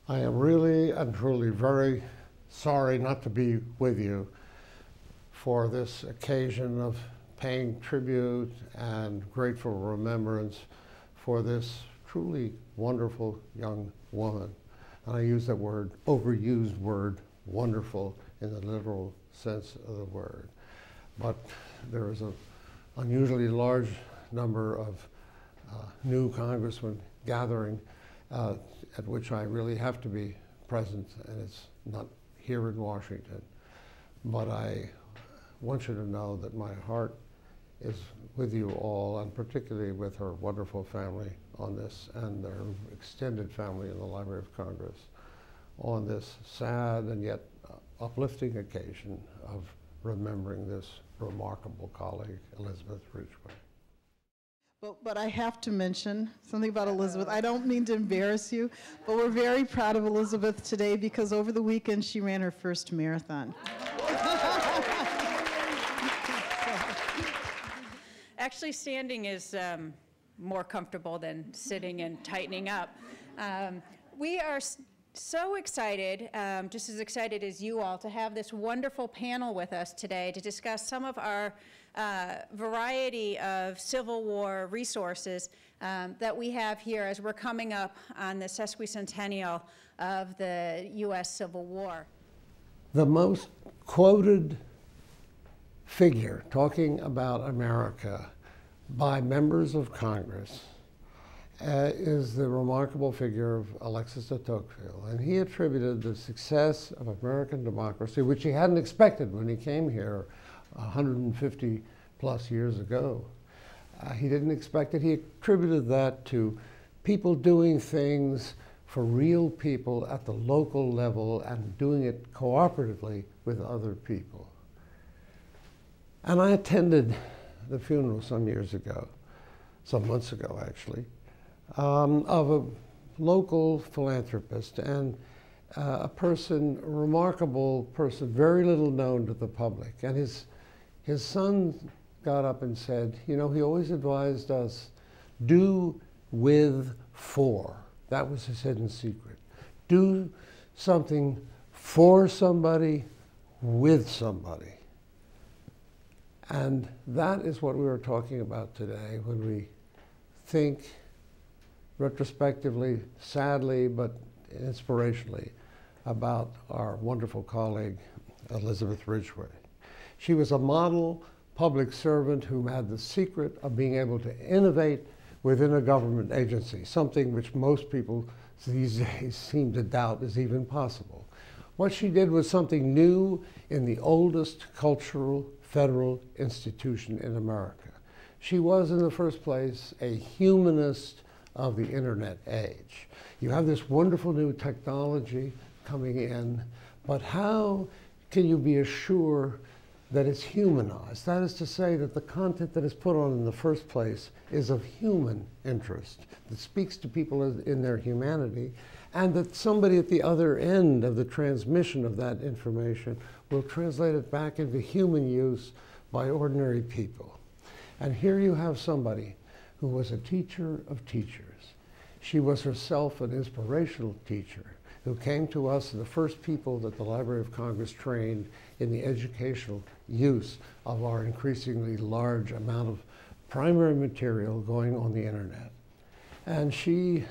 I am really and truly very sorry not to be with you for this occasion of paying tribute and grateful remembrance for this truly wonderful young woman. And I use that word, overused word, wonderful, in the literal sense of the word. But there is an unusually large number of new congressmen gathering at which I really have to be present, and it's not here in Washington. But I want you to know that my heart is with you all, and particularly with her wonderful family on this, and their extended family in the Library of Congress, on this sad and yet uplifting occasion of remembering this remarkable colleague, Elizabeth Ridgway. But I have to mention something about Elizabeth. I don't mean to embarrass you, but we're very proud of Elizabeth today because over the weekend she ran her first marathon. Actually, standing is more comfortable than sitting and tightening up. We are so excited, just as excited as you all, to have this wonderful panel with us today to discuss some of our variety of Civil War resources that we have here as we're coming up on the sesquicentennial of the U.S. Civil War. The most quoted figure talking about America by members of Congress is the remarkable figure of Alexis de Tocqueville. And he attributed the success of American democracy, which he hadn't expected when he came here 150 plus years ago. He didn't expect it. He attributed that to people doing things for real people at the local level and doing it cooperatively with other people. And I attended the funeral some years ago, some months ago actually, of a local philanthropist and a person, a remarkable person, very little known to the public. And his son got up and said, you know, he always advised us, do with for. That was his hidden secret. Do something for somebody, with somebody. And that is what we were talking about today when we think retrospectively, sadly, but inspirationally, about our wonderful colleague, Elizabeth Ridgway. She was a model public servant who had the secret of being able to innovate within a government agency, something which most people these days seem to doubt is even possible. What she did was something new in the oldest cultural federal institution in America. She was, in the first place, a humanist of the internet age. You have this wonderful new technology coming in, but how can you be assured that it's humanized? That is to say that the content that is put on in the first place is of human interest, that speaks to people in their humanity, and that somebody at the other end of the transmission of that information will translate it back into human use by ordinary people. And here you have somebody who was a teacher of teachers. She was herself an inspirational teacher who came to us, the first people that the Library of Congress trained in the educational use of our increasingly large amount of primary material going on the internet. And she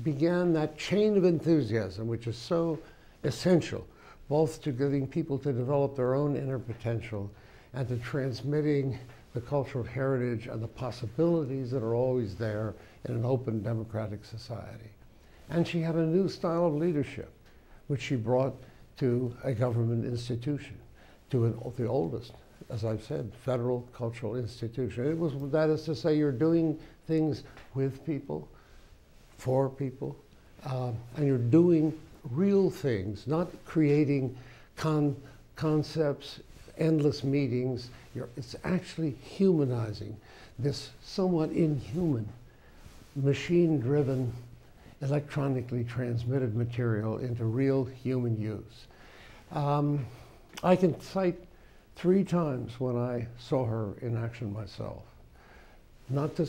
began that chain of enthusiasm, which is so essential, both to getting people to develop their own inner potential and to transmitting the cultural heritage and the possibilities that are always there in an open democratic society. And she had a new style of leadership, which she brought to a government institution, to the oldest, as I've said, federal cultural institution. It was, that is to say, you're doing things with people, for people, and you're doing real things, not creating concepts, endless meetings. It's actually humanizing this somewhat inhuman, machine-driven, electronically transmitted material into real human use. I can cite 3 times when I saw her in action myself. Not to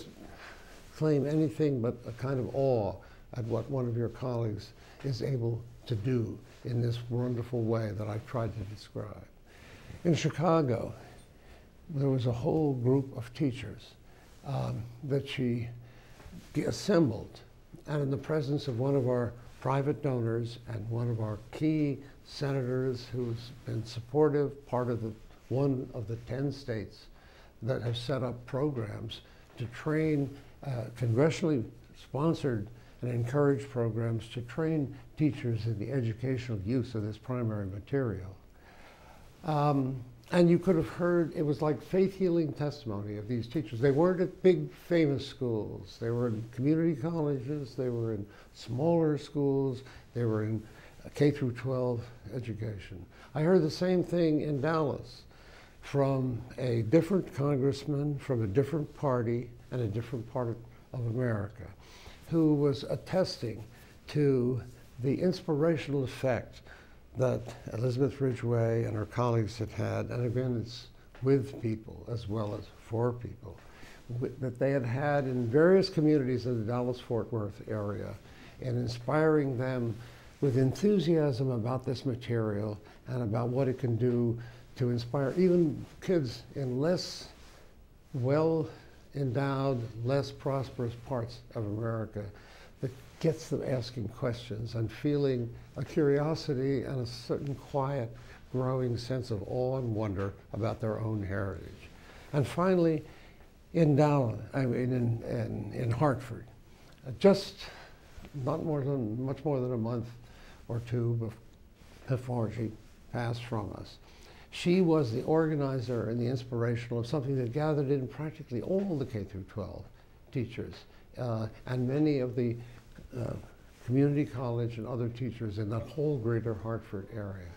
claim anything but a kind of awe at what one of your colleagues is able to do in this wonderful way that I've tried to describe. In Chicago, there was a whole group of teachers that she assembled, and in the presence of one of our private donors and one of our key senators who's been supportive, part of one of the 10 states that have set up programs to train, congressionally sponsored and encouraged programs to train teachers in the educational use of this primary material. And you could have heard, it was like faith-healing testimony of these teachers. They weren't at big, famous schools. They were in community colleges. They were in smaller schools. They were in K through 12 education. I heard the same thing in Dallas from a different congressman from a different party and a different part of America, who was attesting to the inspirational effect that Elizabeth Ridgway and her colleagues had had, and again, it's with people as well as for people, that they had had in various communities in the Dallas-Fort Worth area, and inspiring them with enthusiasm about this material and about what it can do to inspire even kids in less well-endowed, less prosperous parts of America, that gets them asking questions and feeling a curiosity and a certain quiet, growing sense of awe and wonder about their own heritage. And finally, in Dallas, in Hartford, just much more than a month or two before she passed from us, she was the organizer and the inspirational of something that gathered in practically all the K through 12 teachers and many of the community college and other teachers in that whole greater Hartford area.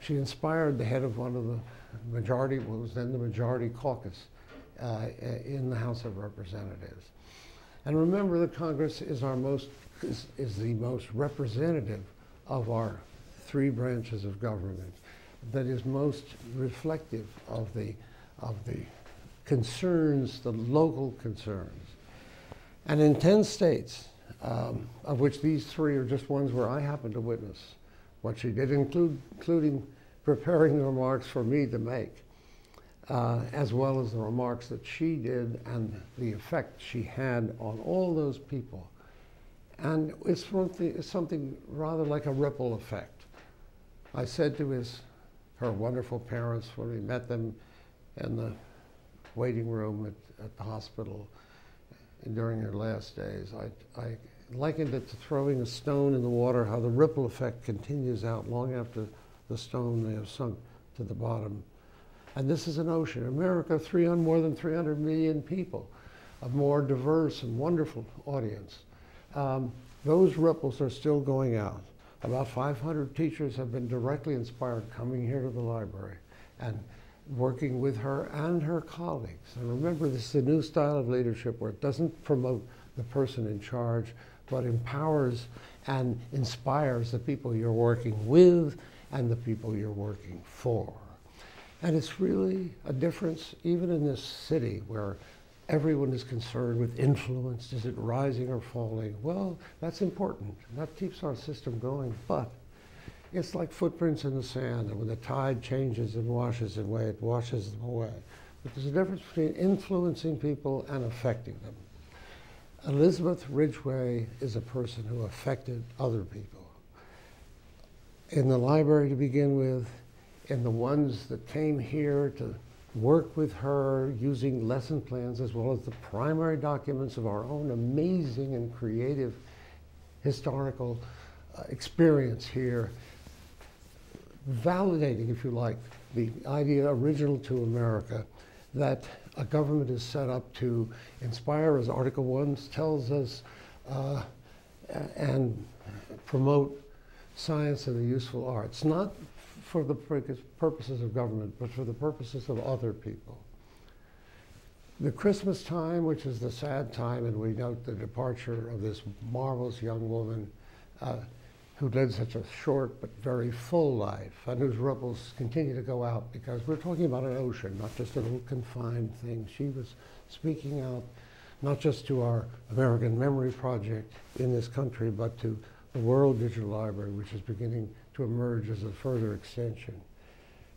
She inspired the head of one of the majority, what was then the majority caucus in the House of Representatives. And remember that Congress is the most representative of our three branches of government, that is most reflective of the concerns, the local concerns. And in 10 states, of which these three are just ones where I happened to witness what she did, including preparing the remarks for me to make, as well as the remarks that she did and the effect she had on all those people. And it's something rather like a ripple effect. I said to her wonderful parents when we met them in the waiting room at the hospital during her last days, I likened it to throwing a stone in the water, how the ripple effect continues out long after the stone may have sunk to the bottom. And this is an ocean. America, more than 300 million people, a more diverse and wonderful audience. Those ripples are still going out. About 500 teachers have been directly inspired coming here to the library and working with her and her colleagues. And remember, this is a new style of leadership where it doesn't promote the person in charge, but empowers and inspires the people you're working with and the people you're working for. And it's really a difference even in this city where everyone is concerned with influence. Is it rising or falling? Well, that's important. That keeps our system going. But it's like footprints in the sand, and when the tide changes and washes away, it washes them away. But there's a difference between influencing people and affecting them. Elizabeth Ridgway is a person who affected other people. In the library to begin with, in the ones that came here to work with her using lesson plans as well as the primary documents of our own amazing and creative historical experience here, validating, if you like, the idea original to America that a government is set up to inspire, as Article 1 tells us, and promote science and the useful arts, not for the purposes of government, but for the purposes of other people. The Christmas time, which is the sad time, and we note the departure of this marvelous young woman who led such a short but very full life, and whose ripples continue to go out, because we're talking about an ocean, not just a little confined thing. She was speaking out not just to our American Memory Project in this country, but to the World Digital Library, which is beginning to emerge as a further extension.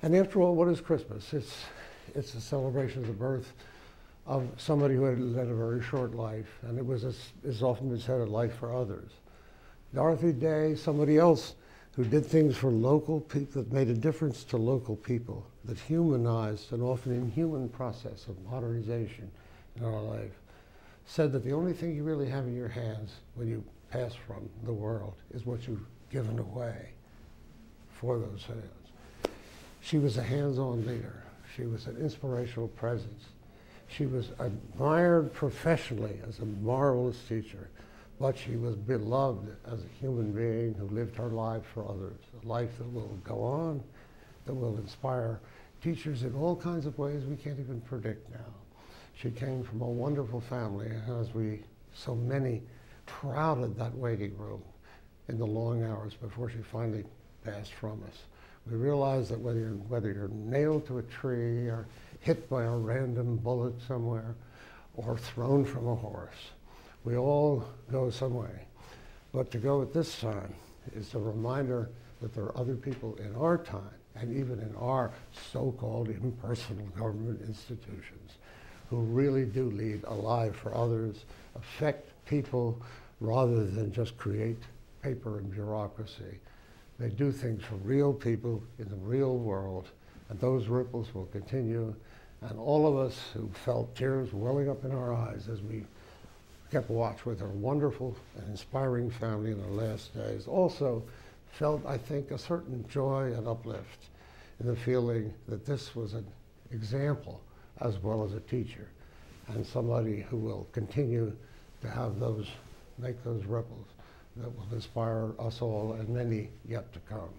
And after all, what is Christmas? It's a celebration of the birth of somebody who had led a very short life, and it was, as often been said, a life for others. Dorothy Day, somebody else who did things for local people, that made a difference to local people, that humanized an often inhuman process of modernization in our life, said that the only thing you really have in your hands when you pass from the world is what you've given away for those hands. She was a hands-on leader. She was an inspirational presence. She was admired professionally as a marvelous teacher, but she was beloved as a human being who lived her life for others, a life that will go on, that will inspire teachers in all kinds of ways we can't even predict now. She came from a wonderful family, as we, so many, crowded that waiting room in the long hours before she finally passed from us. We realized that whether you're nailed to a tree or hit by a random bullet somewhere or thrown from a horse, we all go some way. But to go at this time is a reminder that there are other people in our time, and even in our so-called impersonal government institutions, who really do lead a life for others, affect people rather than just create paper and bureaucracy. They do things for real people in the real world, and those ripples will continue. And all of us who felt tears welling up in our eyes as we kept watch with her wonderful and inspiring family in her last days also felt, I think, a certain joy and uplift in the feeling that this was an example as well as a teacher, and somebody who will continue to have make those ripples that will inspire us all and many yet to come.